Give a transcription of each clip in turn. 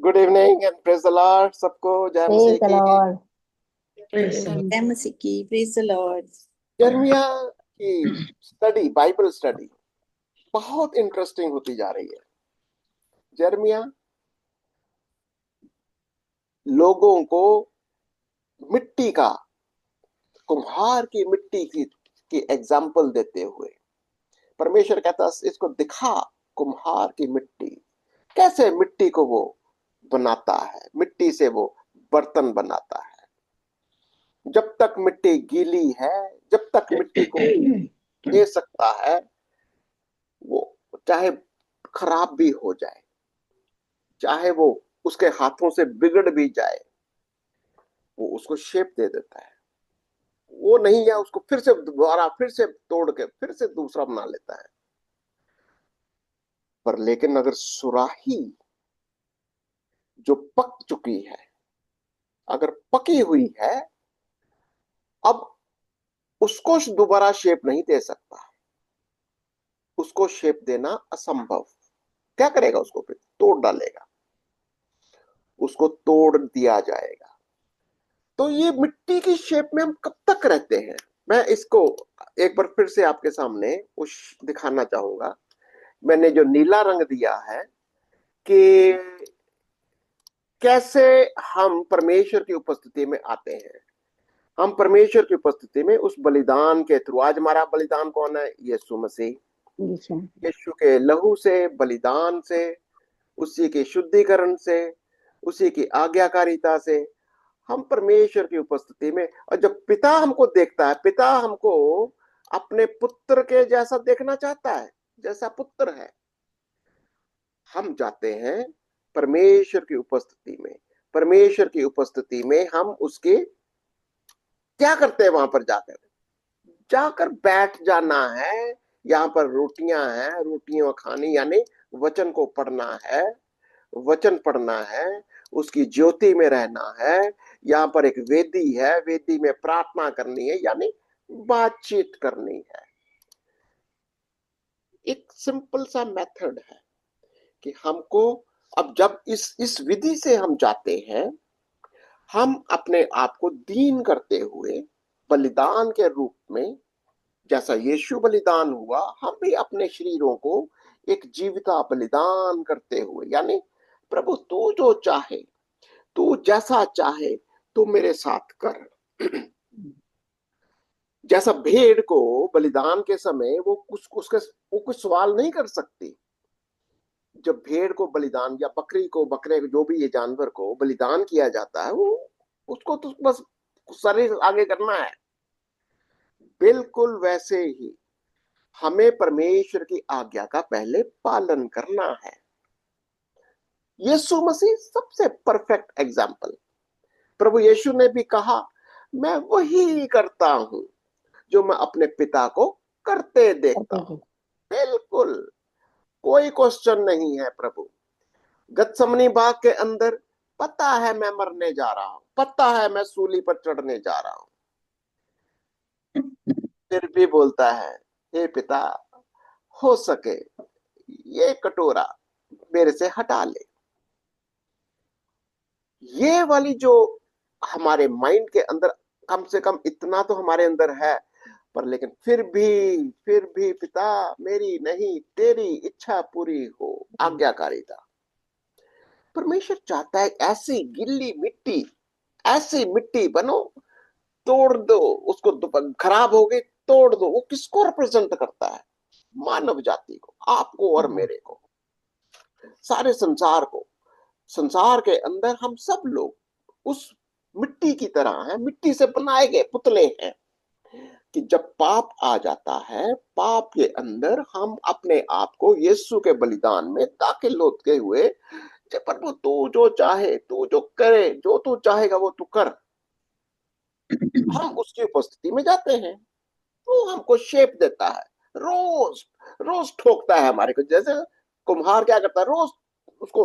Good evening and praise the Lord सबको। जय praise Masih the key. Lord. जय मसीह की। Praise the Lord. यिर्मयाह की स्टडी, बाइबल स्टडी बहुत इंटरेस्टिंग होती जा रही है। यिर्मयाह लोगों को मिट्टी का, कुम्हार की मिट्टी की एग्जाम्पल देते हुए परमेश्वर कहता है इसको दिखा, कुम्हार की मिट्टी कैसे मिट्टी को वो बनाता है, मिट्टी से वो बर्तन बनाता है। जब तक मिट्टी गीली है, जब तक मिट्टी को दे सकता है, वो चाहे खराब भी हो जाए, चाहे वो उसके हाथों से बिगड़ भी जाए, वो उसको शेप दे देता है। वो नहीं है, उसको फिर से दोबारा फिर से तोड़ के फिर से दूसरा बना लेता है। पर लेकिन अगर सुराही जो पक चुकी है, अगर पकी हुई है, अब उसको दोबारा शेप नहीं दे सकता, उसको शेप देना असंभव। क्या करेगा? उसको फिर तोड़ डालेगा, उसको तोड़ दिया जाएगा। तो ये मिट्टी की शेप में हम कब तक रहते हैं? मैं इसको एक बार फिर से आपके सामने उस दिखाना चाहूंगा। मैंने जो नीला रंग दिया है कि कैसे हम परमेश्वर की उपस्थिति में आते हैं। हम परमेश्वर की उपस्थिति में उस बलिदान के थ्रू, आज हमारा बलिदान कौन है? यीशु मसीह। यीशु। यीशु के लहू से, बलिदान से, उसी के शुद्धिकरण से, उसी की आज्ञाकारिता से हम परमेश्वर की उपस्थिति में। और जब पिता हमको देखता है, पिता हमको अपने पुत्र के जैसा देखना चाहता है, जैसा पुत्र है। हम जाते हैं परमेश्वर की उपस्थिति में। परमेश्वर की उपस्थिति में हम उसके क्या करते हैं? वहां पर जाकर जाकर बैठ जाना है। यहाँ पर रोटियां हैं, रोटियों खानी, यानी वचन को पढ़ना है, वचन पढ़ना है, उसकी ज्योति में रहना है। यहाँ पर एक वेदी है, वेदी में प्रार्थना करनी है, यानी बातचीत करनी है। एक सिंपल सा मेथड है कि हमको, अब जब इस विधि से हम जाते हैं, हम अपने आप को दीन करते हुए बलिदान के रूप में, जैसा यीशु बलिदान हुआ, हम भी अपने शरीरों को एक जीविता बलिदान करते हुए, यानी प्रभु तू जो चाहे, तू जैसा चाहे तू मेरे साथ कर। जैसा भेड़ को बलिदान के समय वो कुछ सवाल नहीं कर सकती। जब भेड़ को बलिदान, या बकरी को, बकरे को, जो भी ये जानवर को बलिदान किया जाता है, वो उसको तो बस शरीर आगे करना है। बिल्कुल वैसे ही हमें परमेश्वर की आज्ञा का पहले पालन करना है। यीशु मसीह सबसे परफेक्ट एग्जाम्पल। प्रभु यीशु ने भी कहा, मैं वही करता हूं जो मैं अपने पिता को करते देखता करते हूं। थे। बिल्कुल कोई क्वेश्चन नहीं है। प्रभु गतसमनी बाग के अंदर, पता है मैं मरने जा रहा हूं, पता है मैं सूली पर चढ़ने जा रहा हूं, फिर भी बोलता है, हे पिता, हो सके ये कटोरा मेरे से हटा ले। ये वाली जो हमारे माइंड के अंदर, कम से कम इतना तो हमारे अंदर है। पर लेकिन फिर भी पिता, मेरी नहीं तेरी इच्छा पूरी हो, आज्ञाकारिता। परमेश्वर चाहता है ऐसी गिल्ली मिट्टी, ऐसी मिट्टी बनो, तोड़ दो उसको, खराब हो गई तोड़ दो। वो किसको रिप्रेजेंट करता है? मानव जाति को, आपको और मेरे को, सारे संसार को। संसार के अंदर हम सब लोग उस मिट्टी की तरह हैं, मिट्टी से बनाए गए पुतले हैं। कि जब पाप आ जाता है, पाप के अंदर हम अपने आप को यीशु के बलिदान में दाखिल होते हुए, जब प्रभु तू जो चाहे, तू जो करे, जो तू चाहेगा वो तू कर, हम उसकी उपस्थिति में जाते हैं। वो हमको शेप देता है, रोज रोज ठोकता है हमारे को। जैसे कुम्हार क्या करता है, रोज उसको,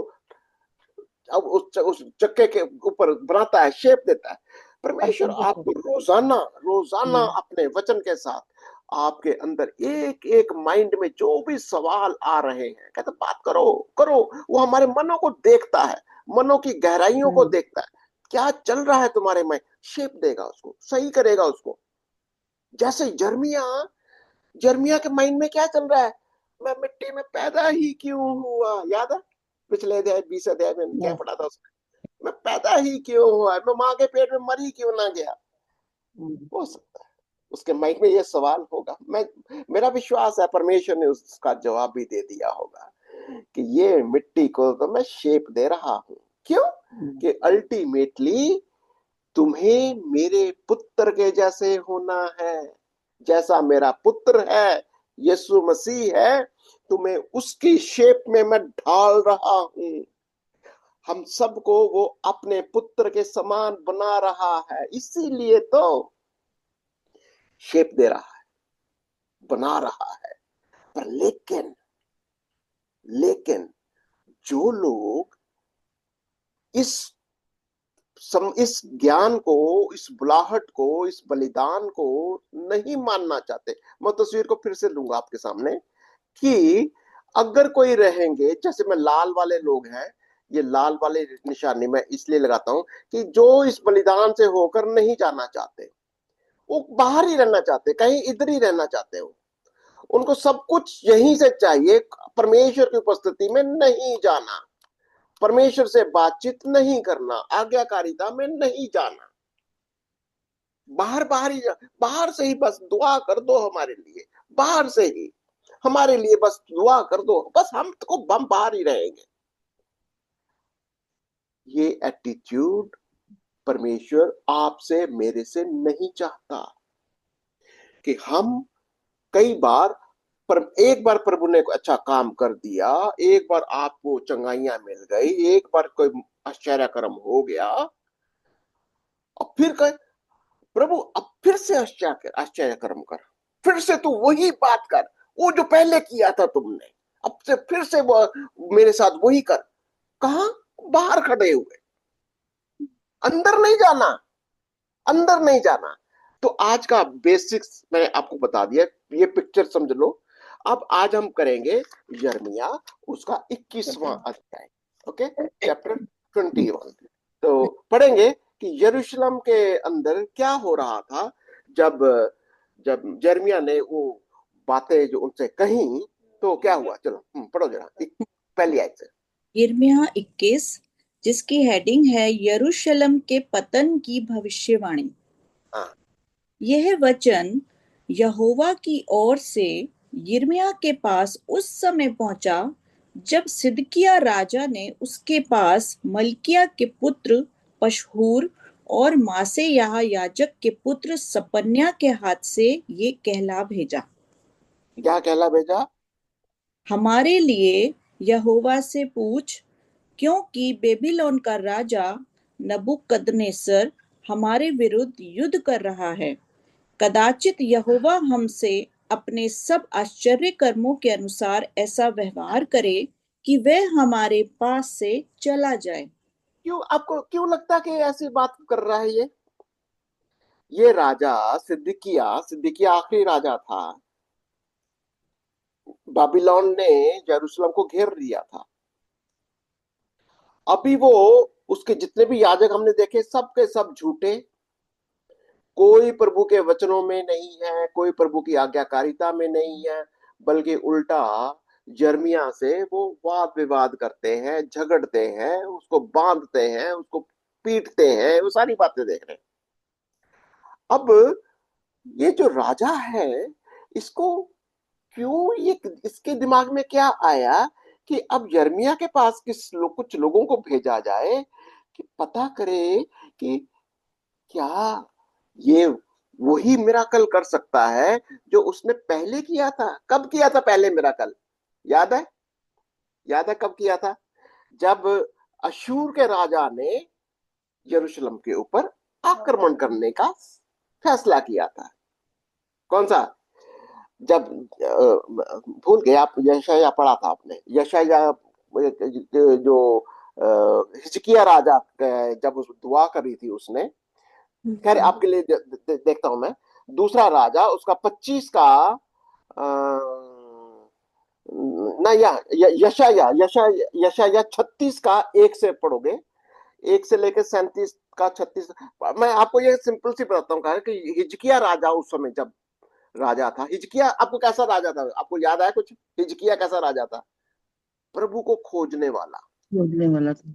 अब उस चक्के के ऊपर बनाता है, शेप देता है। परमेश्वर बर्तन को आपको छू। रोजाना रोजाना हम्म। अपने वचन के साथ आपके अंदर एक एक माइंड में जो भी सवाल आ रहे हैं, कहते बात करो करो। वो हमारे मनों को देखता है, मनों की गहराइयों को देखता है, क्या चल रहा है तुम्हारे में, शेप देगा उसको, सही करेगा उसको। जैसे जर्मिया, जर्मिया के माइंड में क्या चल रहा है, मैं मिट्टी में पैदा ही क्यों हुआ, याद है पिछले अध्याय 20 अध्याय में क्या पढ़ा था उसमें, मैं पैदा ही क्यों हुआ, मैं माँ के पेट में मरी क्यों ना गया। हो सकता है उसके माइंड में ये सवाल होगा। मैं, मेरा विश्वास है परमेश्वर ने उसका जवाब भी दे दिया होगा कि ये मिट्टी को तो मैं शेप दे रहा हूं, क्यों, कि अल्टीमेटली तुम्हें मेरे पुत्र के जैसे होना है, जैसा मेरा पुत्र है यीशु मसीह है, तुम्हें उसकी शेप में मैं ढाल रहा हूं। हम सबको वो अपने पुत्र के समान बना रहा है, इसीलिए तो शेप दे रहा है, बना रहा है। पर लेकिन जो लोग इस इस ज्ञान को, इस बुलाहट को, इस बलिदान को नहीं मानना चाहते, मैं तस्वीर को फिर से लूंगा आपके सामने कि अगर कोई रहेंगे, जैसे मैं लाल वाले लोग हैं, ये लाल वाले निशानी मैं इसलिए लगाता हूं कि जो इस बलिदान से होकर नहीं जाना चाहते, वो बाहर ही रहना चाहते, कहीं इधर ही रहना चाहते हो, उनको सब कुछ यहीं से चाहिए, परमेश्वर की उपस्थिति में नहीं जाना, परमेश्वर से बातचीत नहीं करना, आज्ञाकारिता में नहीं जाना, बाहर बाहर ही बाहर से ही बस दुआ कर दो हमारे लिए, बाहर से ही हमारे लिए बस दुआ कर दो, बस हम बाहर ही रहेंगे। ये एटीट्यूड परमेश्वर आपसे मेरे से नहीं चाहता कि हम कई बार, पर एक बार प्रभु ने अच्छा काम कर दिया, एक बार आपको चंगाइयां मिल गई, एक बार कोई आश्चर्य कर्म हो गया, और फिर कहे प्रभु अब फिर से आश्चर्य कर्म कर, फिर से तू वही बात कर, वो जो पहले किया था तुमने, अब से फिर से वो मेरे साथ वही कर। कहा, बाहर खड़े हुए, अंदर नहीं जाना, अंदर नहीं जाना। तो आज का बेसिक्स मैंने आपको बता दिया, ये पिक्चर समझ लो। अब आज हम करेंगे यिर्मयाह उसका 21वां अध्याय, ओके, चैप्टर 21। तो पढ़ेंगे कि यरूशलेम के अंदर क्या हो रहा था जब जब यिर्मयाह ने वो बातें जो उनसे कही, तो क्या हुआ, चलो पढ़ो जरा पहली आयत से। यिर्मयाह 21, जिसकी हेडिंग है यरूशलेम के पतन की भविष्यवाणी। हाँ, यह वचन यहोवा की ओर से यिर्मयाह के पास उस समय पहुंचा जब सिदकिय्याह राजा ने उसके पास मल्किय्याह के पुत्र पशहूर और मासेयाह याजक के पुत्र सपन्याह के हाथ से ये कहला भेजा। क्या कहला भेजा? हमारे लिए यहोवा से पूछ, क्योंकि बेबीलोन का राजा नबूकदनेस्सर हमारे विरुद्ध युद्ध कर रहा है। कदाचित यहोवा हमसे अपने सब आश्चर्य कर्मों के अनुसार ऐसा व्यवहार करे कि वह हमारे पास से चला जाए। क्यों, आपको क्यों लगता कि ऐसी बात कर रहा है ये राजा सिद्दिकिया आखिरी राजा था, बाबिलोन ने यरूशलेम को घेर लिया था। अभी वो, उसके जितने भी याजक हमने देखे सब के सब झूठे, कोई प्रभु के वचनों में नहीं है, कोई प्रभु की आज्ञाकारिता में नहीं है, बल्कि उल्टा यिर्मयाह से वो वाद विवाद करते हैं, झगड़ते हैं, उसको बांधते हैं, उसको पीटते हैं, वो सारी बातें देख रहे हैं। अब ये जो राजा है, इसको क्यों, ये इसके दिमाग में क्या आया कि अब यिर्मयाह के पास कुछ लोगों को भेजा जाए कि पता करे कि क्या ये वही मिराकल कर सकता है जो उसने पहले किया था। कब किया था पहले मिराकल, याद है? याद है कब किया था? जब अशूर के राजा ने यरूशलेम के ऊपर आक्रमण करने का फैसला किया था। कौन सा? जब भूल गए आप, यशायाह पढ़ा था आपने, यशायाह जो हिजकिया राजा जब उस दुआ करी थी उसने, खैर आपके लिए देखता हूं मैं, दूसरा राजा उसका 25 का ना, यशाया 36 का 1 से पढ़ोगे, 1 से लेकर 37 का 36। मैं आपको ये सिंपल सी बताता हूँ कहा कि हिजकिया राजा उस समय जब राजा था, हिजकिया आपको कैसा राजा था, आपको याद आया कुछ? हिजकिया कैसा राजा था? प्रभु को खोजने वाला। बोलने वाला था।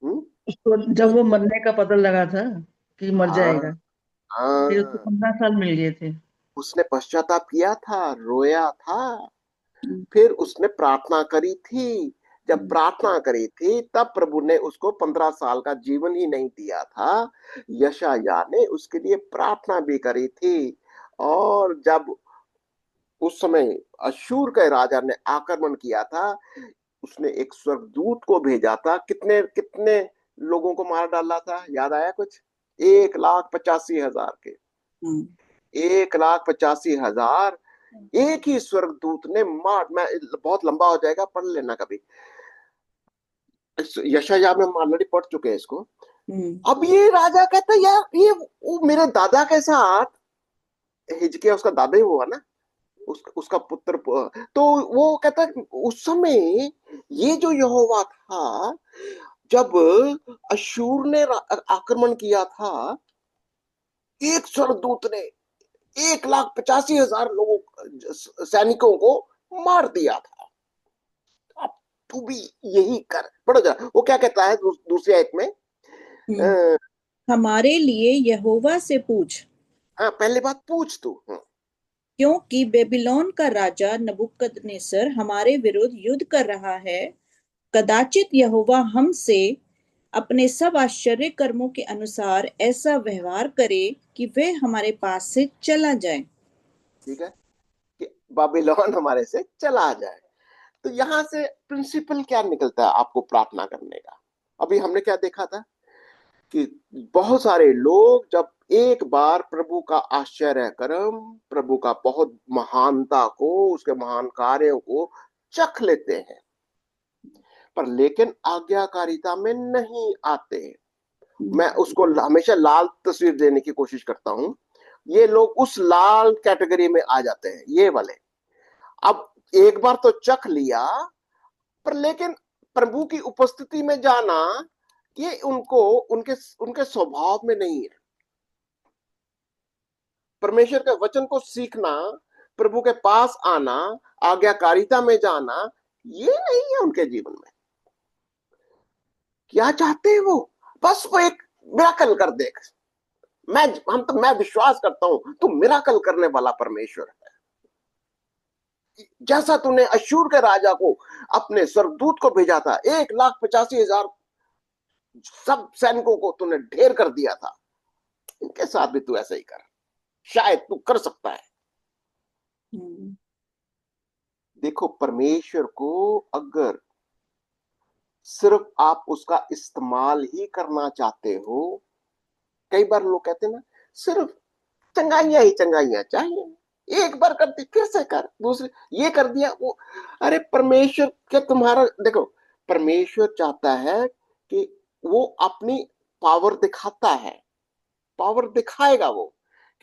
हम्म। उसको जब वो मरने का पता लगा था कि मर हाँ जाएगा, फिर उसको हाँ, 15 साल मिल गए थे। उसने पश्चाताप किया था, रोया था, हम्म, फिर उसने प्रार्थना करी थी। जब हम्म, प्रार्थना करी थी तब प्रभु ने उसको 15 साल का जीवन ही नहीं दिया था, यशायाह ने उसके लिए प्रार्थना भी करी थी। और जब उस समय अशूर के राजा ने आक्रमण किया था, उसने एक स्वर्गदूत को भेजा था, कितने कितने लोगों को मार डाला था, याद आया कुछ? 1,85,000 के, 1,85,000 एक ही स्वर्गदूत ने मार। मैं बहुत लंबा हो जाएगा, पढ़ लेना कभी। यशायाह में हम ऑलरेडी पढ़ चुके हैं इसको। हम्म, अब ये राजा कहता है यार, ये वो मेरे दादा के साथ, हिजकिय्याह उसका दादा ही हुआ ना, उसका पुत्र। तो वो कहता है उस समय ये जो यहोवा था, जब अशूर ने आक्रमण किया था, एक स्वर्गदूत ने 1,85,000 लोगों, सैनिकों को मार दिया था। अब तू भी यही कर। पढ़ो जरा, वो क्या कहता है दूसरे आयत में। हम्म। हमारे लिए यहोवा से पूछ, हाँ, पहले बात पूछ तू। क्योंकि बेबीलोन का राजा नबूकदनेस्सर हमारे विरुद्ध युद्ध कर रहा है। कदाचित यहोवा हमसे अपने सब आश्चर्य कर्मों के अनुसार ऐसा व्यवहार करे कि वे हमारे पास से चला जाए। ठीक है, कि बाबिलोन हमारे से चला जाए। तो यहां से प्रिंसिपल क्या निकलता है आपको प्रार्थना करने का? अभी हमने क्या देखा था कि बहुत सारे लोग जब एक बार प्रभु का आश्चर्य कर्म, प्रभु का बहुत महानता को, उसके महान कार्यों को चख लेते हैं, पर लेकिन आज्ञाकारिता में नहीं आते। मैं उसको हमेशा लाल तस्वीर देने की कोशिश करता हूं। ये लोग उस लाल कैटेगरी में आ जाते हैं, ये वाले। अब एक बार तो चख लिया, पर लेकिन प्रभु की उपस्थिति में जाना, ये उनको उनके उनके स्वभाव में नहीं है। परमेश्वर के वचन को सीखना, प्रभु के पास आना, आज्ञाकारिता में जाना, ये नहीं है उनके जीवन में। क्या चाहते हैं वो? बस वो एक मिराकल कर देख। मैं विश्वास करता हूं तू मिराकल करने वाला परमेश्वर है। जैसा तूने अशूर के राजा को अपने स्वर्गदूत को भेजा था, 1,85,000 सब सैनिकों को तूने ढेर कर दिया था, इनके साथ भी तू ऐसा ही कर। शायद तू कर सकता है। हम्म, देखो, परमेश्वर को अगर सिर्फ आप उसका इस्तेमाल ही करना चाहते हो, कई बार लोग कहते हैं ना, सिर्फ चंगाइयां ही चंगाइयां चाहिए, एक बार कर दी फिर से कर, दूसरे ये कर दिया वो। अरे परमेश्वर क्या तुम्हारा, देखो, परमेश्वर चाहता है कि वो अपनी पावर दिखाता है, पावर दिखाएगा वो,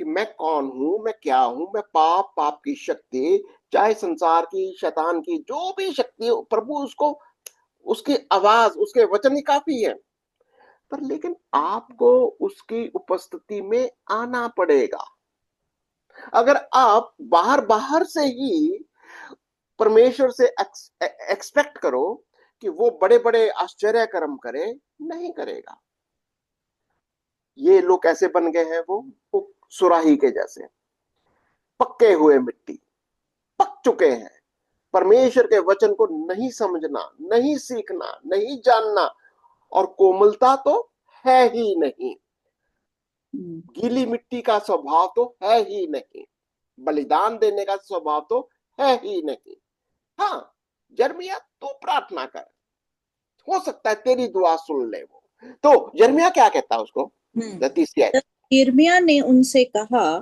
कि मैं कौन हूं, मैं क्या हूं, मैं पाप की शक्ति, चाहे संसार की, शैतान की, जो भी शक्ति हो, प्रभु उसको, उसकी आवाज, उसके वचन ही काफी है। पर लेकिन आपको उसकी उपस्थिति में आना पड़ेगा। अगर आप बाहर बाहर से ही परमेश्वर से एक्सपेक्ट करो कि वो बड़े बड़े आश्चर्य कर्म करे, नहीं करेगा। ये लोग कैसे बन गए हैं? वो सुराही के जैसे, पक्के हुए मिट्टी, पक चुके हैं। परमेश्वर के वचन को नहीं समझना, नहीं सीखना, नहीं जानना, और कोमलता तो है ही नहीं। हम्म, गीली मिट्टी का स्वभाव तो है ही नहीं, बलिदान देने का स्वभाव तो है ही नहीं। हाँ, यिर्मयाह तू प्रार्थना कर, हो सकता है तेरी दुआ सुन ले वो। तो यिर्मयाह क्या कहता है उसको? तीसरी आयत। तब यिर्मयाह ने उनसे कहा,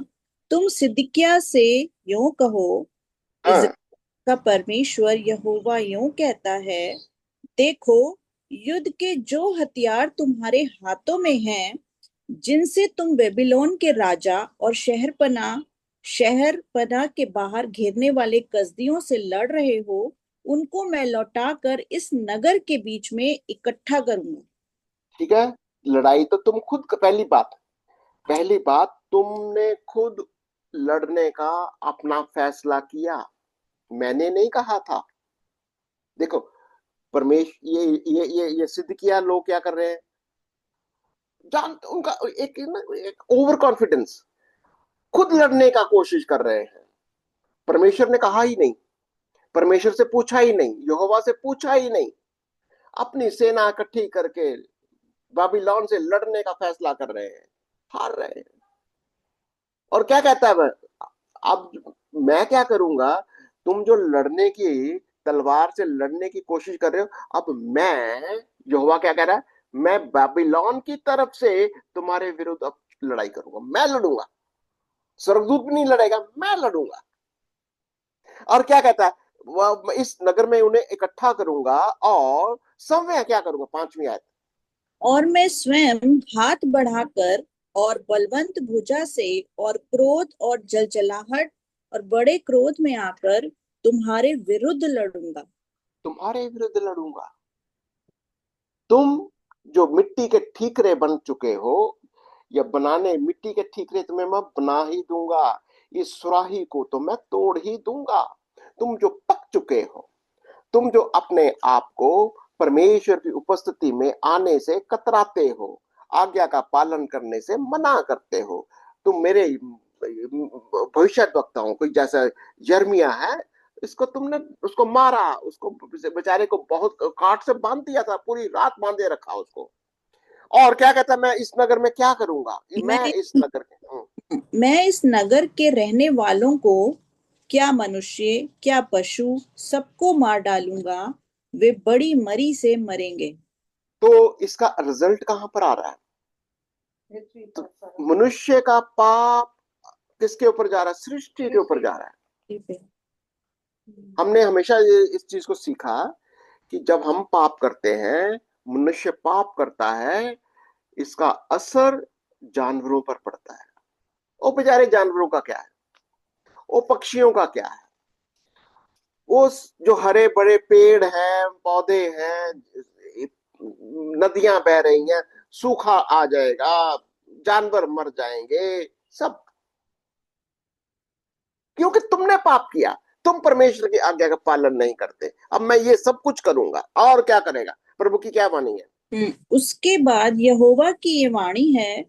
तुम सिदकिय्याह से यूं कहो, हाँ, इस्राएल का परमेश्वर यहोवा यूं कहता है, देखो, युद्ध के जो हथियार तुम्हारे हाथों में हैं, जिनसे तुम बेबीलोन के राजा और शहरपनाह शहर पनाह के बाहर घेरने वाले कसदियों से लड़ रहे हो, उनको मैं लौटाकर इस नगर के बीच में इकट्ठा करूंगा। ठीक है, लड़ाई तो तुम खुद, पहली बात तुमने खुद लड़ने का अपना फैसला किया, मैंने नहीं कहा था। देखो, परमेश ये सिद्ध किया, लोग क्या कर रहे हैं, जान उनका एक ओवर कॉन्फिडेंस, खुद लड़ने का कोशिश कर रहे हैं। परमेश्वर ने कहा ही नहीं, परमेश्वर से पूछा ही नहीं, यहोवा से पूछा ही नहीं, अपनी सेना इकट्ठी करके बाबिलोन से लड़ने का फैसला कर रहे हैं, हार रहे हैं। और क्या कहता है वह, अब मैं क्या करूंगा, तुम जो लड़ने की, तलवार से लड़ने की कोशिश कर रहे हो, अब मैं, यहोवा क्या कह रहा है, मैं बाबिलोन की तरफ से तुम्हारे विरुद्ध अब लड़ाई करूंगा, मैं लड़ूंगा। स्वर्गदूत भी नहीं लड़ेगा, मैं लड़ूंगा। और क्या कहता है, वह इस नगर में उन्हें इकट्ठा करूंगा और समय क्या करूंगा, 5वीं आयत। और मैं स्वयं हाथ बढ़ाकर और बलवंत भुजा से और क्रोध और जलजलाहट और बड़े क्रोध में आकर तुम्हारे विरुद्ध लड़ूंगा। तुम्हारे विरुद्ध लड़ूंगा। तुम जो मिट्टी के ठीकरे बन चुके हो, या बनाने, मिट्टी के ठीकरे तुम्हें मैं बना ही दूंगा, इस सुराही को तो मैं तोड़ ही दूंगा। तुम जो पक चुके हो, तुम जो अपने आप को परमेश्वर की उपस्थिति में आने से कतराते हो, आज्ञा का पालन करने से मना करते हो, तुम मेरे भविष्य वक्ताओं को, जैसा यर्मिया है, इसको तुमने, उसको मारा, उसको बेचारे को बहुत काट से बांध दिया था, पूरी रात बांधे रखा उसको। और क्या कहता है, मैं इस नगर में क्या करूंगा, मैं मैं इस नगर के, मैं इस नगर के रहने वालों को, क्या मनुष्य क्या पशु, सबको मार डालूंगा। वे बड़ी मरी से मरेंगे। तो इसका रिजल्ट कहां पर आ रहा है, तो मनुष्य का पाप किसके ऊपर जा रहा है, सृष्टि के ऊपर जा रहा है। हमने हमेशा इस चीज को सीखा कि जब हम पाप करते हैं, मनुष्य पाप करता है, इसका असर जानवरों पर पड़ता है। वो बेचारे जानवरों का क्या है, वो पक्षियों का क्या है, वो जो हरे बड़े पेड़ हैं, पौधे हैं, नदियां बह रही हैं, सूखा आ जाएगा, जानवर मर जाएंगे, सब क्योंकि तुमने पाप किया, तुम परमेश्वर की आज्ञा का पालन नहीं करते। अब मैं ये सब कुछ करूंगा, और क्या करेगा, प्रभु की क्या वाणी है। उसके बाद यहोवा की ये वाणी है,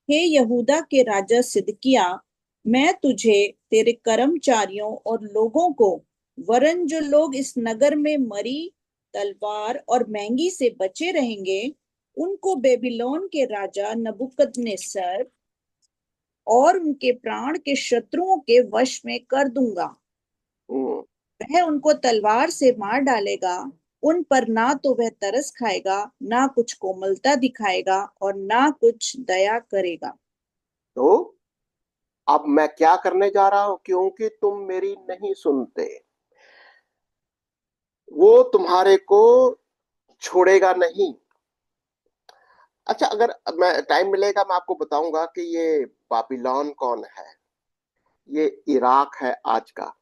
हे यहूदा के राजा सिदकिया, मैं तुझे, तेरे कर्मचारियों और लोगों को, वरन जो लोग इस नगर में मरी, तलवार और महंगी से बचे रहेंगे, उनको बेबीलोन के राजा नबूकदनेस्सर और उनके प्राण के शत्रुओं के वश में कर दूंगा। हम्म, वह उनको तलवार से मार डालेगा। उन पर ना तो वह तरस खाएगा, ना कुछ कोमलता दिखाएगा और ना कुछ दया करेगा। तो अब मैं क्या करने जा रहा हूं, क्योंकि तुम मेरी नहीं सुनते, वो तुम्हारे को छोड़ेगा नहीं। अच्छा, अगर मैं टाइम मिलेगा मैं आपको बताऊंगा कि ये बाबिलोन कौन है। ये इराक है आज का,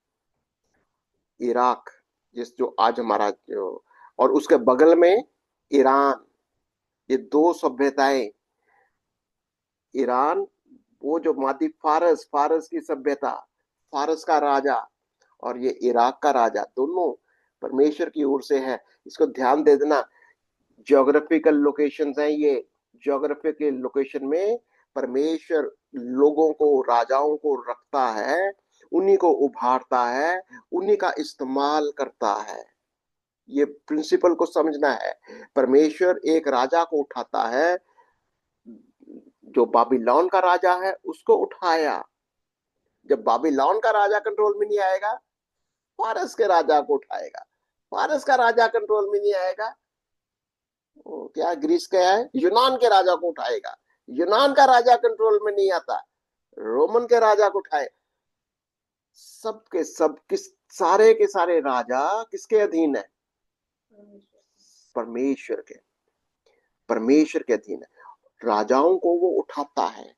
इराक, जिस जो आज हमारा जो, और उसके बगल में ईरान, ये दो सभ्यताएं, ईरान, वो जो मादी फारस, फारस की सभ्यता, फारस का राजा, और ये इराक का राजा, दोनों परमेश्वर की ओर से है। इसको ध्यान दे देना, ज्योग्राफिकल लोकेशंस हैं ये, ज्योग्राफिकल लोकेशन में परमेश्वर लोगों को, राजाओं को रखता है, उन्हीं को उभारता है, उन्हीं का इस्तेमाल करता है। ये प्रिंसिपल को समझना है। परमेश्वर एक राजा को उठाता है, जो बाबिलोन का राजा है उसको उठाया, जब बाबिलोन का राजा कंट्रोल में नहीं आएगा, फारस के राजा को उठाएगा, फारस का राजा कंट्रोल में नहीं आएगा, क्या ग्रीस का है, यूनान के राजा को उठाएगा, यूनान का राजा कंट्रोल में नहीं आता, रोमन के राजा को उठाए, सब के सब, किस, सारे के सारे राजा किसके अधीन है, परमेश्वर के, परमेश्वर के अधीन है। राजाओं को वो उठाता है,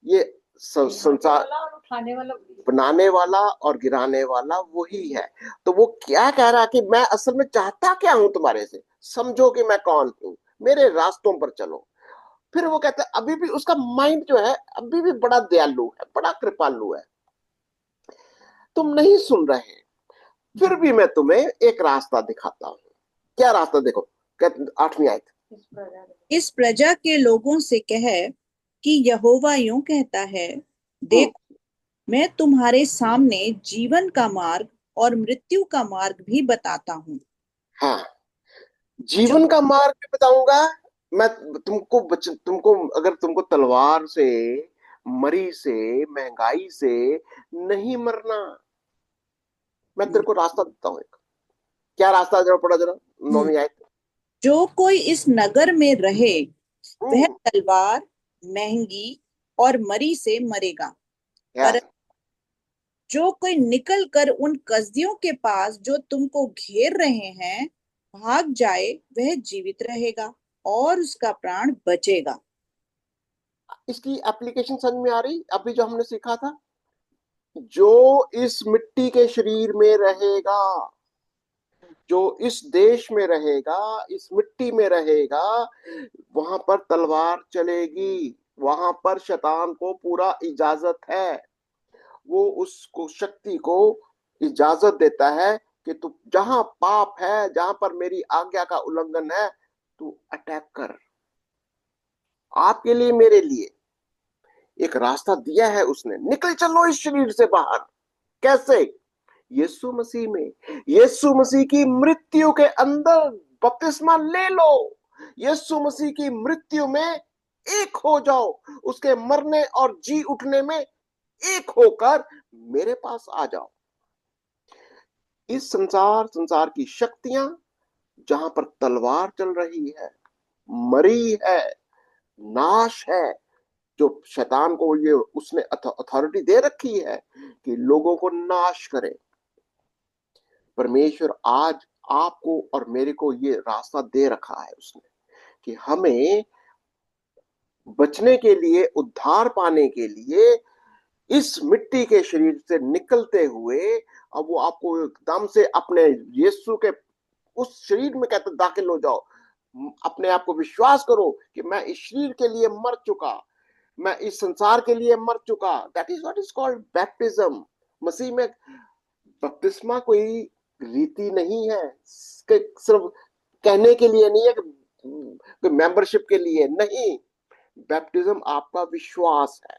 ये संसार, बनाने वाला और गिराने वाला वही है। तो वो क्या कह रहा है कि मैं असल में चाहता क्या हूं तुम्हारे से, समझो कि मैं कौन हूं, मेरे रास्तों पर चलो। फिर वो कहता है, अभी भी उसका माइंड जो है अभी भी बड़ा दयालु है, बड़ा कृपालु है। तुम नहीं सुन रहे, फिर भी मैं तुम्हें एक रास्ता दिखाता हूँ। क्या रास्ता? देखो, 8वीं आयत। इस प्रजा के लोगों से कह कि यहोवा यूं कहता है, हम्म। देख, मैं तुम्हारे सामने जीवन का मार्ग और मृत्यु का मार्ग भी बताता हूँ। हाँ, जो जीवन का मार्ग भी बताऊंगा मैं। तुमको अगर तुमको तलवार से, मरी से, महंगाई से नहीं मरना, मैं तेरे को रास्ता देता हूँ एक। क्या रास्ता है? जरा पढ़ा जरा, 9वीं आयत। जो कोई इस नगर में रहे वह हम्म। तलवार, महंगी और मरी से मरेगा, क्या? पर जो कोई निकल कर उन कसदियों के पास जो तुमको घेर रहे हैं भाग जाए वह जीवित रहेगा और उसका प्राण बचेगा। इसकी एप्लीकेशन समझ में आ रही अभी जो हमने सीखा था? जो इस मिट्टी के शरीर में रहेगा, जो इस देश में रहेगा, इस मिट्टी में रहेगा, वहां पर तलवार चलेगी। वहां पर शैतान को पूरा इजाजत है। वो उसको, शक्ति को इजाजत देता है कि तू जहां पाप है, जहां पर मेरी आज्ञा का उल्लंघन है, तू अटैक कर। आपके लिए, मेरे लिए एक रास्ता दिया है उसने। निकल चलो इस शरीर से बाहर। कैसे? यीशु मसीह में, यीशु मसीह की मृत्यु के अंदर बपतिस्मा ले लो। यीशु मसीह की मृत्यु में एक हो जाओ, उसके मरने और जी उठने में एक होकर मेरे पास आ जाओ। इस संसार की शक्तियां जहां पर तलवार चल रही है, मरी है, नाश है, जो शैतान को ये उसने अथॉरिटी दे रखी है कि लोगों को नाश करे, परमेश्वर आज आपको और मेरे को ये रास्ता दे रखा है उसने, कि हमें बचने के लिए, उद्धार पाने के लिए, इस मिट्टी के शरीर से निकलते हुए, अब वो आपको एकदम से अपने यीशु के उस शरीर में कहते दाखिल हो जाओ। अपने आप को विश्वास करो कि मैं इस शरीर के लिए मर चुका, मैं इस संसार के लिए मर चुका। That is what is called baptism. मसीह में बपतिस्मा कोई रीति नहीं है कि सिर्फ कहने के लिए नहीं है, कि मेंबरशिप के लिए नहीं। बैप्टिज्म आपका विश्वास है,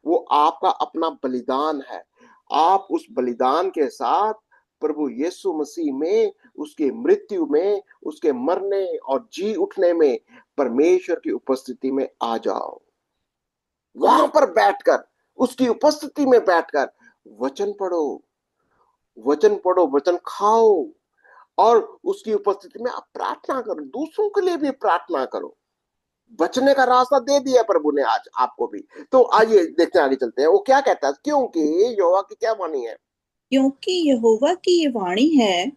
वो आपका अपना बलिदान है। आप उस बलिदान के साथ प्रभु यीशु मसीह में, उसके मृत्यु में, उसके मरने और जी उठने में, परमेश्वर की उपस्थिति में आ जाओ। वहां पर बैठकर, उसकी उपस्थिति में बैठकर वचन पढ़ो, वचन पढ़ो, वचन खाओ, और उसकी उपस्थिति में आप प्रार्थना करो, दूसरों के लिए भी प्रार्थना करो। बचने का रास्ता दे दिया प्रभु ने आज आपको भी। तो आइए देखते हैं, आगे चलते हैं। वो क्या कहता है? क्योंकि यहोवा की क्या वाणी है? क्योंकि यहोवा की ये वाणी है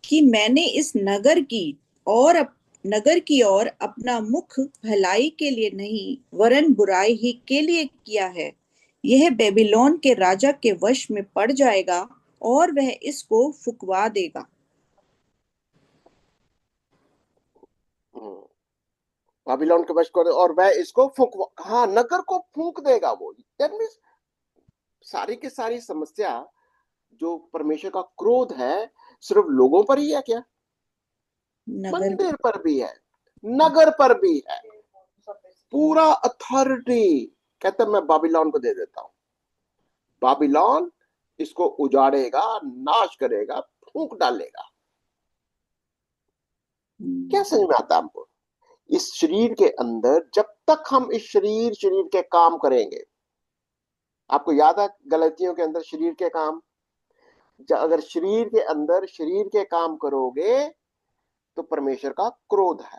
कि मैंने इस नगर की ओर अपना मुख भलाई के लिए नहीं वरन बुराई ही के लिए किया है। यह बेबीलोन के राजा के वश में पड़ जाएगा और वह इसको फुकवा देगा। बाबिलोन के वश को, और वह इसको फूंक, हाँ, नगर को फूंक देगा वो। दैट मीन्स सारी की सारी समस्या, जो परमेश्वर का क्रोध है, सिर्फ लोगों पर ही है क्या? नगर मंदिर पर भी है, नगर पर भी है। पूरा अथॉरिटी कहता मैं बाबिलोन को दे देता हूं। बाबिलोन इसको उजाड़ेगा, नाश करेगा, फूंक डालेगा। क्या समझ में आता है हमको? इस शरीर के अंदर जब तक हम इस शरीर के काम करेंगे, आपको याद है गलतियों के अंदर शरीर के काम, अगर शरीर के अंदर शरीर के काम करोगे तो परमेश्वर का क्रोध है।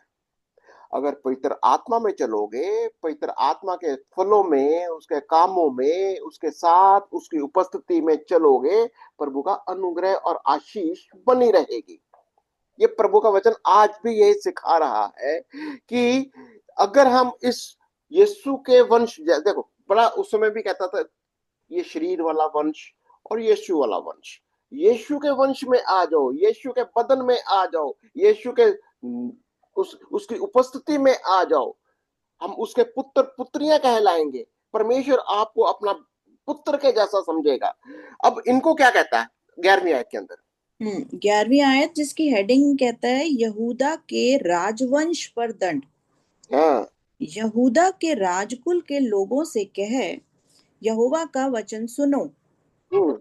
अगर पवित्र आत्मा में चलोगे, पवित्र आत्मा के फलों में, उसके कामों में, उसके साथ उसकी उपस्थिति में चलोगे, प्रभु का अनुग्रह और आशीष बनी रहेगी। ये प्रभु का वचन आज भी यही सिखा रहा है कि अगर हम इस यीशु के वंश, देखो बड़ा उस समय भी कहता था, ये शरीर वाला वंश और यीशु वाला वंश। यीशु के वंश में आ जाओ, यीशु के बदन में आ जाओ, यीशु के उसकी उपस्थिति में आ जाओ, हम उसके पुत्र पुत्रियां कहलाएंगे। परमेश्वर आपको अपना पुत्र के जैसा समझेगा। अब इनको क्या कहता है 11वीं आयत के अंदर? 11वीं आयत जिसकी हेडिंग कहता है यहूदा के राजवंश पर दंड। हाँ। यहूदा के राजकुल के लोगों से कह, यहोवा का वचन सुनो। हम्म।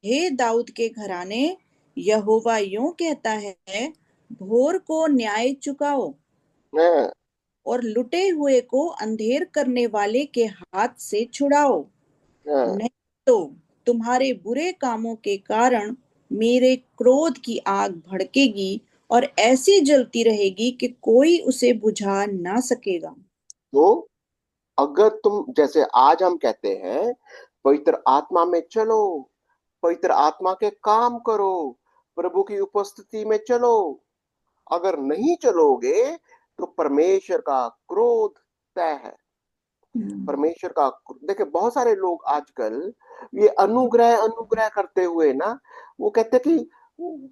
हे दाऊद के घराने, यहोवा यूं कहता है, भोर को न्याय चुकाओ हाँ। और लुटे हुए को अंधेर करने वाले के हाथ से छुड़ाओ। हाँ। नहीं तो तुम्हारे बुरे कामों के कारण मेरे क्रोध की आग भड़केगी और ऐसी जलती रहेगी कि कोई उसे बुझा ना सकेगा। तो अगर तुम, जैसे आज हम कहते हैं, पवित्र आत्मा में चलो, पवित्र आत्मा के काम करो, प्रभु की उपस्थिति में चलो, अगर नहीं चलोगे तो परमेश्वर का क्रोध तय है। हम्म। परमेश्वर का, देखिए बहुत सारे लोग आजकल ये अनुग्रह अनुग्रह करते हुए ना, वो कहते कि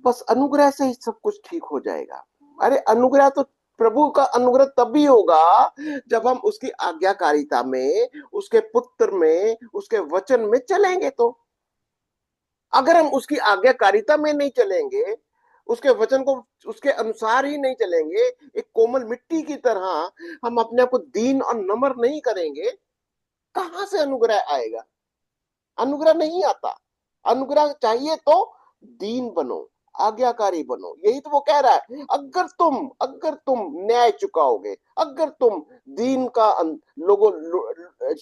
बस अनुग्रह से ही सब कुछ ठीक हो जाएगा। अरे अनुग्रह तो, प्रभु का अनुग्रह तभी होगा जब हम उसकी आज्ञाकारिता में, उसके पुत्र में, उसके वचन में चलेंगे। तो अगर हम उसकी आज्ञाकारिता में नहीं चलेंगे, उसके वचन को उसके अनुसार ही नहीं चलेंगे, एक कोमल मिट्टी की तरह हम अपने आप को दीन और नम्र नहीं करेंगे, कहां से अनुग्रह आएगा? अनुग्रह नहीं आता। अनुग्रह चाहिए तो दीन बनो, आज्ञाकारी बनो। यही तो वो कह रहा है, अगर तुम न्याय चुकाओगे, अगर तुम दीन का लोगों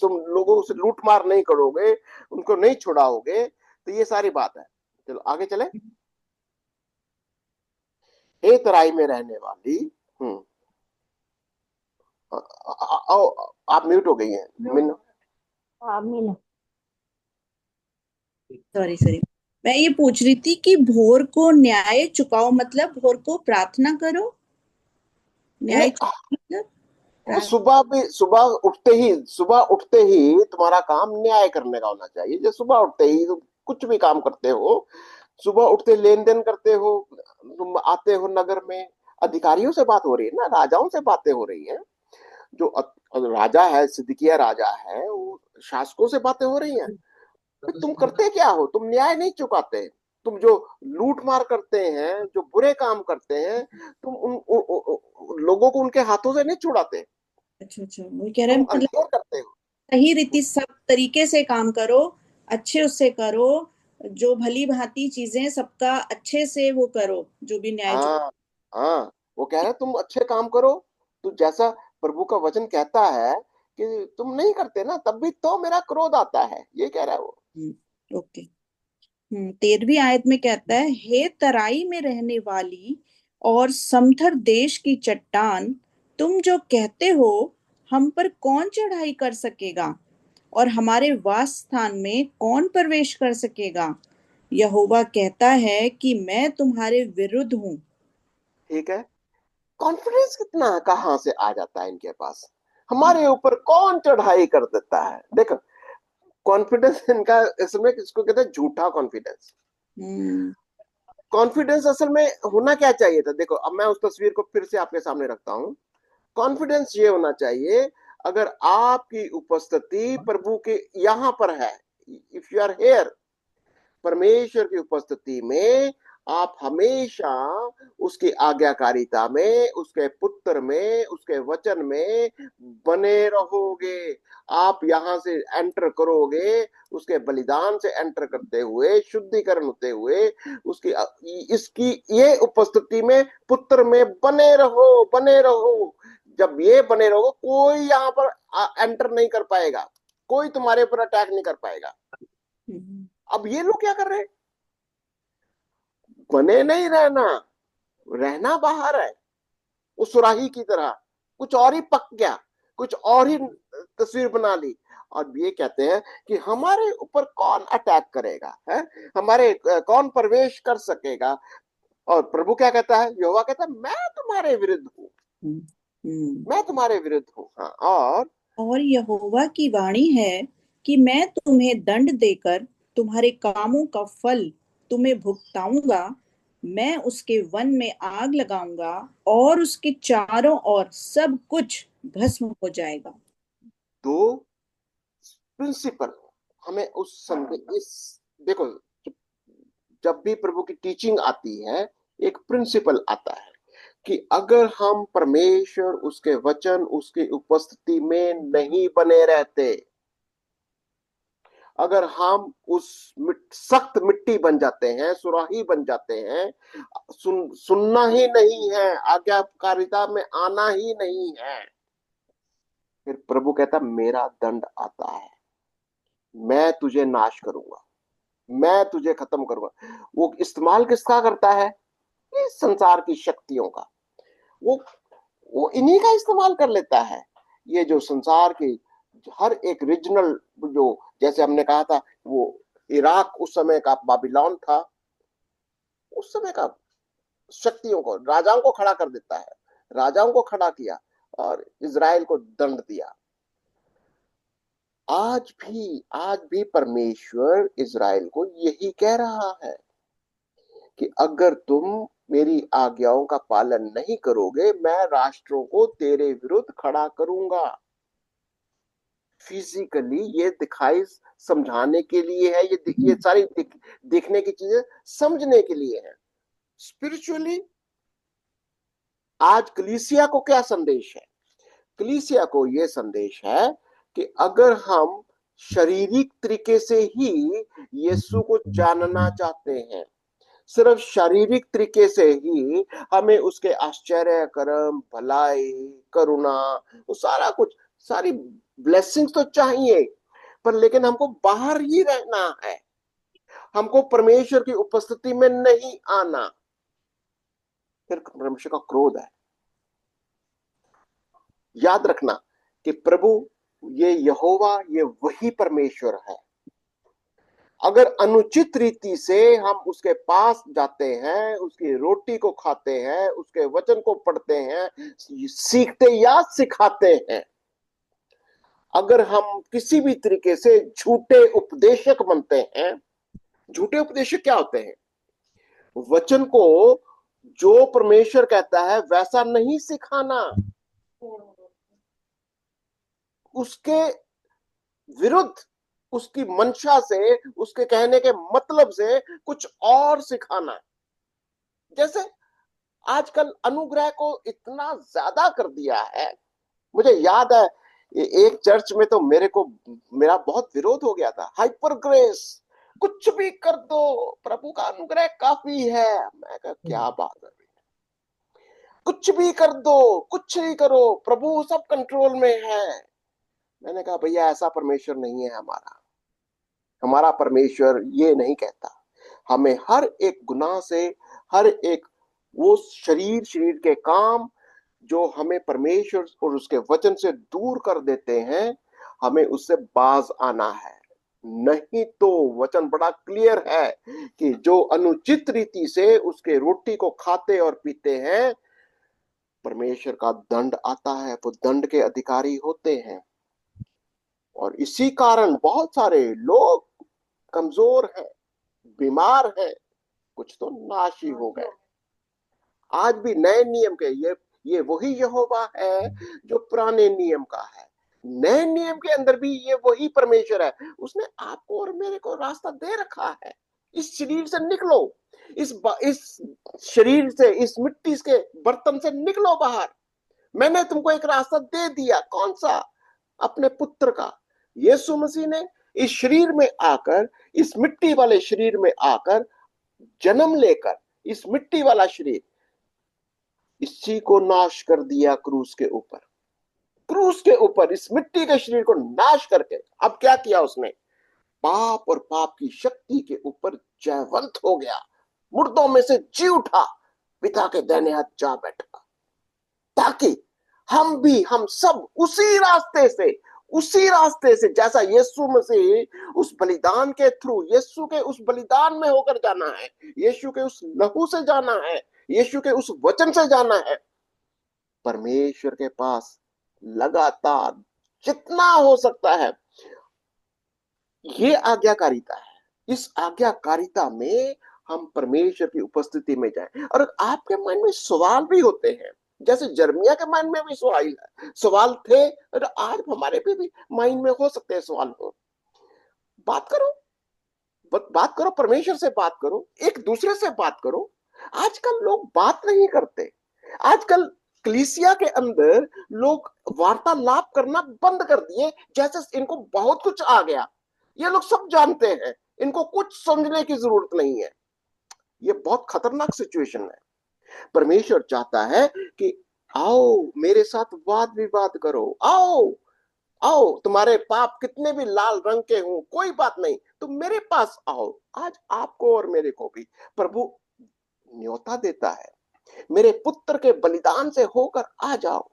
तुम लोगों से लूट मार नहीं करोगे, उनको नहीं छुड़ाओगे, तो ये सारी बात है। चलो आगे चले। हे तराई में रहने वाली। हम्म। आओ, आप म्यूट हो गई हैं मिन। आमीन। सॉरी सॉरी, मैं ये पूछ रही थी कि भोर को न्याय चुकाओ मतलब भोर को प्रार्थना करो। न्याय नहीं, चुकाओ मतलब वो प्रार्थना। सुबह उठते ही तुम्हारा काम न्याय करने का होना चाहिए। जो सुबह उठते ही तुम कुछ भी काम करते हो, सुबह उठते लेन देन करते हो, तुम आते हो नगर में, अधिकारियों से बात हो रही है ना, राजाओं से बातें हो रही है। जो राजा है, सिदकिया राजा है, वो शासकों से बातें हो रही हैं। तुम करते क्या हो? तुम न्याय नहीं चुकाते। तुम जो लूट मार करते हैं, जो बुरे काम करते हैं, तुम लोगों को उनके हाथों से नहीं छुड़ाते, अच्छा अच्छा, वो कह रहे हैं तुम मतलब अंधेर करते हो। सही रीति सब तरीके से काम करो, अच्छे उससे करो, जो भली भांति चीजें सबका अच्छे से वो करो, जो भी न्याय चुकाओ। हाँ। हाँ, वो कह रहे हैं तुम अच्छे काम करो। तो जैसा प्रभु का वचन कहता है कि तुम नहीं करते ना, तब भी तो मेरा क्रोध आता है, ये कह रहा है वो। ओके। 13वीं आयत में कहता है, हे तराई में रहने वाली और समथर देश की चट्टान, तुम जो कहते हो हम पर कौन चढ़ाई कर सकेगा और हमारे वास स्थान में कौन प्रवेश कर सकेगा? यहोवा कहता है कि मैं तुम्हारे विरुद्ध हूँ। ठीक है। कॉन्फिडेंस कितना कहाँ से आ जाता है इनके पास? हमारे ऊपर कौन चढ़ाई कर देता है? देखो, कॉन्फिडेंस इनका, इसमें किसको कहते हैं? झूठा कॉन्फिडेंस। हम्म। कॉन्फिडेंस असल में होना क्या चाहिए था? देखो, अब मैं उस तस्वीर को फिर से आपके सामने रखता हूँ। कॉन्फिडेंस ये होना चाहिए, अगर आपकी उपस्थिति प्रभु के यहाँ पर है, इफ यू आर हेयर, परमेश्वर की उपस्थिति में, आप हमेशा उसकी आज्ञाकारिता में, उसके पुत्र में, उसके वचन में बने रहोगे। आप यहां से एंटर करोगे, उसके बलिदान से एंटर करते हुए, शुद्धिकरण होते हुए, उसकी इसकी ये उपस्थिति में, पुत्र में बने रहो, बने रहो। जब ये बने रहो, कोई यहाँ पर एंटर नहीं कर पाएगा, कोई तुम्हारे ऊपर अटैक नहीं कर पाएगा। अब ये लोग क्या कर रहे हैं? बने नहीं रहना, रहना बाहर है, उस सुराही की तरह कुछ और ही पक गया, कुछ और ही तस्वीर बना ली। और ये कहते हैं कि हमारे ऊपर कौन अटैक करेगा, है हमारे कौन प्रवेश कर सकेगा? और प्रभु क्या कहता है? यहोवा कहता है, मैं तुम्हारे विरुद्ध हूँ, मैं तुम्हारे विरुद्ध हूँ। हाँ, और यहोवा की वाणी है कि मैं तुम्हें दंड देकर तुम्हारे कामों का फल तुम्हें भुगताऊंगा। मैं उसके वन में आग लगाऊंगा और उसके चारों ओर सब कुछ भस्म हो जाएगा। दो प्रिंसिपल हमें उस संदेश इस देखो, जब भी प्रभु की टीचिंग आती है, एक प्रिंसिपल आता है कि अगर हम परमेश्वर, उसके वचन, उसकी उपस्थिति में नहीं बने रहते, अगर हम उस सख्त मिट्टी बन जाते हैं, सुराही बन जाते हैं, सुनना ही नहीं है, आज्ञाकारिता में आना ही नहीं है, फिर प्रभु कहता मेरा दंड आता है, मैं तुझे नाश करूंगा, मैं तुझे खत्म करूंगा। वो इस्तेमाल किसका करता है? इस संसार की शक्तियों का। वो वो इन्हीं का इस्तेमाल कर लेता है। ये जो संसार की हर एक रीजनल, जो जैसे हमने कहा था, वो इराक उस समय का बाबिलोन था, उस समय का शक्तियों को, राजाओं को खड़ा कर देता है, राजाओं को खड़ा किया और इजराइल को दंड दिया। आज भी परमेश्वर इजराइल को यही कह रहा है कि अगर तुम मेरी आज्ञाओं का पालन नहीं करोगे, मैं राष्ट्रों को तेरे विरुद्ध खड़ा करूंगा। फिजिकली ये दिखाई समझाने के लिए है, ये सारी देखने की चीजें समझने के लिए है। स्पिरिचुअली आज कलीसिया को क्या संदेश है? कलीसिया को यह संदेश है कि अगर हम शारीरिक तरीके से ही यीशु को जानना चाहते हैं, सिर्फ शारीरिक तरीके से ही हमें उसके आश्चर्य कर्म, भलाई, करुणा, वो सारा कुछ, सारी ब्लेसिंग्स तो चाहिए, पर लेकिन हमको बाहर ही रहना है, हमको परमेश्वर की उपस्थिति में नहीं आना, फिर परमेश्वर का क्रोध है। याद रखना कि प्रभु, ये यहोवा, ये वही परमेश्वर है। अगर अनुचित रीति से हम उसके पास जाते हैं, उसकी रोटी को खाते हैं, उसके वचन को पढ़ते हैं, सीखते या सिखाते हैं, अगर हम किसी भी तरीके से झूठे उपदेशक बनते हैं, झूठे उपदेशक क्या होते हैं? वचन को जो परमेश्वर कहता है वैसा नहीं सिखाना, उसके विरुद्ध, उसकी मंशा से, उसके कहने के मतलब से कुछ और सिखाना। जैसे आजकल अनुग्रह को इतना ज्यादा कर दिया है। मुझे याद है एक चर्च में तो मेरा बहुत विरोध हो गया था। हाइपर ग्रेस, कुछ भी कर दो, प्रभु का अनुग्रह काफी है। मैं कहा क्या बात है, कुछ भी कर दो, कुछ ही करो, प्रभु सब कंट्रोल में है। मैंने कहा भैया ऐसा परमेश्वर नहीं है हमारा। हमारा परमेश्वर ये नहीं कहता। हमें हर एक गुनाह से, हर एक वो शरीर के काम जो हमें परमेश्वर और उसके वचन से दूर कर देते हैं, हमें उससे बाज आना है। नहीं तो वचन बड़ा क्लियर है कि जो अनुचित रीति से उसके रोटी को खाते और पीते हैं, परमेश्वर का दंड आता है, वो दंड के अधिकारी होते हैं। और इसी कारण बहुत सारे लोग कमजोर हैं, बीमार हैं, कुछ तो नाश ही हो गए। आज भी नए नियम के ये वही यहोवा है जो पुराने नियम का है। नए नियम के अंदर भी ये वही परमेश्वर है। उसने आपको और मेरे को रास्ता दे रखा है। इस शरीर से निकलो, इस शरीर से, इस मिट्टी के बर्तन से निकलो बाहर। मैंने तुमको एक रास्ता दे दिया। कौन सा? अपने पुत्र का। यीशु मसीह ने इस शरीर में आकर, इस मिट्टी वाले शरीर में आकर जन्म लेकर, इस मिट्टी वाला शरीर, इसी को नाश कर दिया क्रूस के ऊपर। क्रूस के ऊपर इस मिट्टी के शरीर को नाश करके अब क्या किया उसने? पाप और पाप की शक्ति के ऊपर जयवंत हो गया, मुर्दों में से जी उठा, पिता के दाहिने हाथ जा बैठा, ताकि हम सब उसी रास्ते से जैसा यीशु मसीह उस बलिदान के थ्रू, यीशु के उस बलिदान में होकर जाना है, यीशु के उस लहू से जाना है, यीशु के उस वचन से जाना है, परमेश्वर के पास लगातार जितना हो सकता है ये आज्ञाकारिता है। इस आज्ञाकारिता में हम परमेश्वर की उपस्थिति में जाएं। और आपके मन में सवाल भी होते हैं, जैसे जर्मिया के मन में भी सवाल थे, और आज हमारे भी माइंड में हो सकते हैं सवाल हो। बात करो, बात करो, परमेश्वर से बात करो, एक दूसरे से बात करो। आजकल लोग बात नहीं करते। आजकल कलीसिया के अंदर लोग वार्तालाप करना बंद कर दिए, जैसे इनको बहुत कुछ आ गया, ये लोग सब जानते हैं, इनको कुछ समझने की जरूरत नहीं है। ये बहुत खतरनाक सिचुएशन है। परमेश्वर चाहता है कि आओ मेरे साथ वाद विवाद करो, आओ आओ, तुम्हारे पाप कितने भी लाल रंग के हों कोई बात नहीं, तुम मेरे पास आओ। आज आपको और मेरे को भी प्रभु न्योता देता है, मेरे पुत्र के बलिदान से होकर आ जाओ,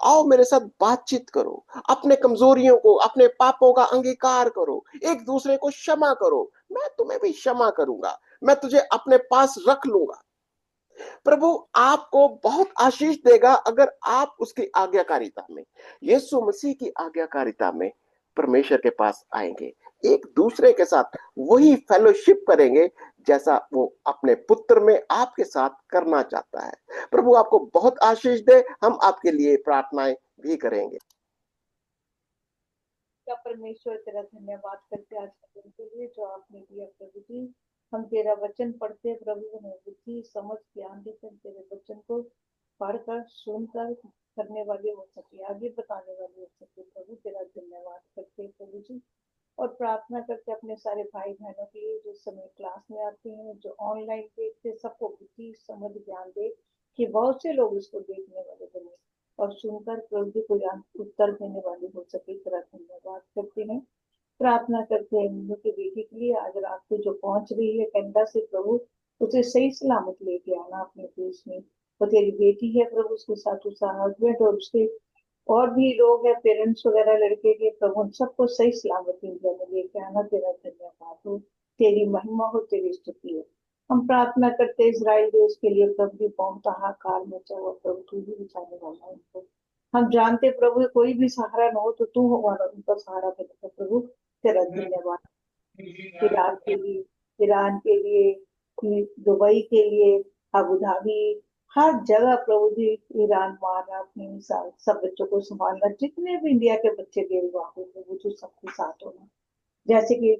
आओ मेरे साथ बातचीत करो, अपने कमजोरियों को, अपने पापों का अंगीकार करो, एक दूसरे को क्षमा करो, मैं तुम्हें भी क्षमा करूंगा, मैं तुझे अपने पास रख लूंगा। प्रभु आपको बहुत आशीष देगा अगर आप उसकी आज्ञाकारिता में, यीशु मसीह की आज्ञाकारिता में परमेश्वर के पास आएंगे, एक दूसरे के साथ वही फेलोशिप करेंगे जैसा वो अपने पुत्र में आपके साथ करना चाहता है। प्रभु आपको बहुत आशीष दे। हम आपके लिए प्रार्थनाएं भी करेंगे। क्या परमेश्वर तेरा धन्यवाद करते आज के दिन के लिए जो आपने दिया प्रभु जी। हम तेरा वचन पढ़ते प्रभु, हमें बुद्धि समझ ज्ञान देकर तेरे वचन को पढ़कर सुनकर करने वाले हो सके, आगे बताने वाले हो सके। प्रभु तेरा धन्यवाद करते प्रभु जी, और प्रार्थना करते अपने सारे भाई बहनों के लिए जो समय क्लास में आते हैं, जो ऑनलाइन देखते, सबको बुद्धि समझ ज्ञान दे कि बहुत से लोग इसको देखने वाले बने और सुनकर प्रभु को उत्तर देने वाले हो सके। तेरा धन्यवाद करते हैं। प्रार्थना करते हैं मीनू की बेटी के लिए, आज रात को जो पहुंच रही है कनाडा से, प्रभु उसे सही सलामत लेके आना अपने देश में। वो तेरी बेटी है प्रभु, उसके साथ उसका हस्बैंड और उसके और भी लोग हैं, पेरेंट्स वगैरह लड़के के, प्रभु सबको सही सलामत इंडिया में लेके आना। तेरा धन्यवाद हो, तेरी महिमा हो, तेरी स्तुति हो। हम प्रार्थना करते इजराइल देश के लिए प्रभु जी, बहुत हाहाकार मचा हुआ प्रभु, तू ही बचाने वाला है उनको। हम जानते प्रभु कोई भी सहारा न हो तो तू हमारा उनका सहारा बनेगा प्रभु। तेरा धन्यवाद। इराक के लिए, ईरान के लिए, दुबई के लिए, अबू धाबी, हर जगह प्रभु जी, ईरान मारना अपने सब बच्चों को संभालना, जितने भी इंडिया के बच्चे गए हुआ हो प्रभु जी सबके साथ होना। जैसे कि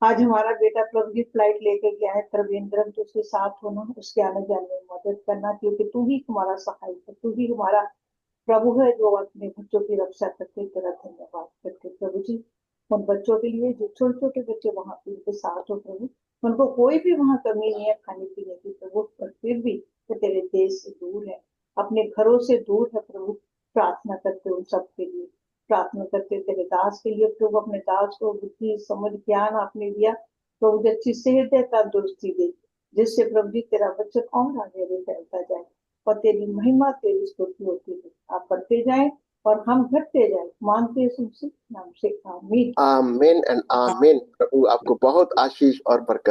आज हमारा बेटा प्रभु जी फ्लाइट लेके गया है त्रिवेंद्रम, तो उसके साथ होना, उसके आने जाने में मदद करना, क्योंकि तू ही हमारा सहायक है, तू ही हमारा प्रभु है जो अपने बच्चों की रक्षा करते। तेरा धन्यवाद करते प्रभु जी उन बच्चों के लिए जो छोटे छोटे बच्चे वहां पे उनके साथ हो प्रभु, उनको कोई भी वहां कमी नहीं है खाने पीने की प्रभु, पर फिर भी वो तेरे देश से दूर है, अपने घरों से दूर है प्रभु। प्रार्थना करते उन सब के लिए, प्रार्थना करते तेरे दास के लिए प्रभु, अपने दास को बुद्धि समझ ज्ञान आपने दिया प्रभु, अच्छी सेहत है, तंदुरुस्ती दे, जिससे प्रभु जी तेरा वचन और आगे भी फैलता जाए और तेरी महिमा तेरी स्तुति होती है। आप बढ़ते जाए और हम घटते जाए, मानते हैं सुनते नाम से, आमीन। आमीन एंड आमीन। प्रभु आपको बहुत आशीष और बरकत